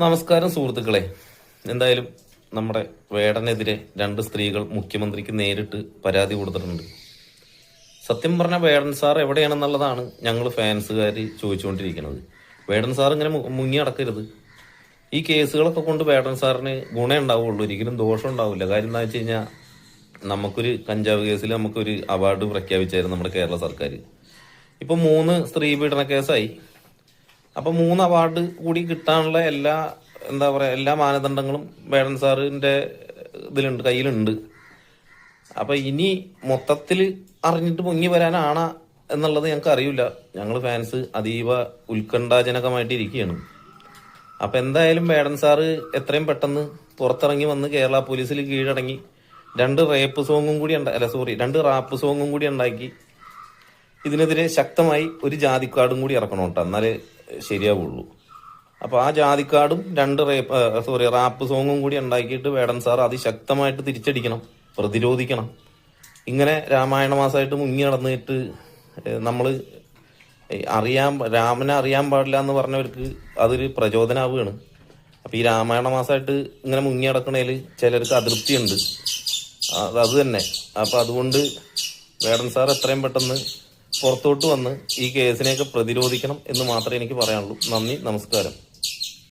നമസ്കാരം സുഹൃത്തുക്കളെ. എന്തായാലും നമ്മുടെ വേടനെതിരെ 2 സ്ത്രീകൾ മുഖ്യമന്ത്രിക്ക് നേരിട്ട് പരാതി കൊടുത്തിട്ടുണ്ട്. സത്യം പറഞ്ഞ വേടൻ സാർ എവിടെയാണെന്നുള്ളതാണ് ഞങ്ങൾ ഫാൻസുകാർ ചോദിച്ചുകൊണ്ടിരിക്കുന്നത്. വേടൻ സാർ ഇങ്ങനെ മുങ്ങി അടക്കരുത്. ഈ കേസുകളൊക്കെ കൊണ്ട് വേടൻ സാറിന് ഗുണം ഉണ്ടാവുള്ളൂ, ഒരിക്കലും ദോഷം ഉണ്ടാവില്ല. കാര്യം എന്താ വെച്ച് കഴിഞ്ഞാൽ, നമുക്കൊരു കഞ്ചാവ് കേസിൽ നമുക്കൊരു അവാർഡ് പ്രഖ്യാപിച്ചായിരുന്നു നമ്മുടെ കേരള സർക്കാർ. ഇപ്പൊ 3 സ്ത്രീ പീഡന കേസായി. അപ്പൊ 3 അവാർഡ് കൂടി കിട്ടാനുള്ള എല്ലാ മാനദണ്ഡങ്ങളും വേടൻ സാറിന്റെ ഇതിലുണ്ട്, കയ്യിലുണ്ട്. അപ്പൊ ഇനി മൊത്തത്തിൽ അറിഞ്ഞിട്ട് പൊങ്ങി വരാനാണ് എന്നുള്ളത് ഞങ്ങൾക്ക് അറിയില്ല. ഞങ്ങൾ ഫാൻസ് അതീവ ഉത്കണ്ഠാജനകമായിട്ട് ഇരിക്കുകയാണ്. അപ്പൊ എന്തായാലും വേടൻ സാറ് എത്രയും പെട്ടെന്ന് പുറത്തിറങ്ങി വന്ന് കേരള പോലീസിൽ കീഴടങ്ങി 2 റാപ്പ് സോങ്ങും കൂടി ഉണ്ടാക്കി ഇതിനെതിരെ ശക്തമായി ഒരു ജാതിക്കാർഡും കൂടി ഇറക്കണം കേട്ടോ, എന്നാലേ ശരിയാവുള്ളൂ. അപ്പൊ ആ ജാതിക്കാർഡും 2 റാപ്പ് സോങ്ങും കൂടി ഉണ്ടാക്കിയിട്ട് വേടൻ സാർ അതിശക്തമായിട്ട് തിരിച്ചടിക്കണം, പ്രതിരോധിക്കണം. ഇങ്ങനെ രാമായണ മാസമായിട്ട് മുങ്ങി നടന്നിട്ട് നമ്മള് രാമനെ അറിയാൻ പാടില്ല എന്ന് പറഞ്ഞവർക്ക് അതൊരു പ്രചോദനാവുകയാണ്. അപ്പൊ ഈ രാമായണ മാസമായിട്ട് ഇങ്ങനെ മുങ്ങി നടക്കണേല് ചിലർക്ക് അതൃപ്തിയുണ്ട്, അത് തന്നെ. അപ്പൊ അതുകൊണ്ട് വേടൻ സാർ എത്രയും പെട്ടെന്ന് പുറത്തോട്ട് വന്ന് ഈ കേസിനെയൊക്കെ പ്രതിരോധിക്കണം എന്ന് മാത്രമേ എനിക്ക് പറയാനുള്ളൂ. നന്ദി, നമസ്കാരം.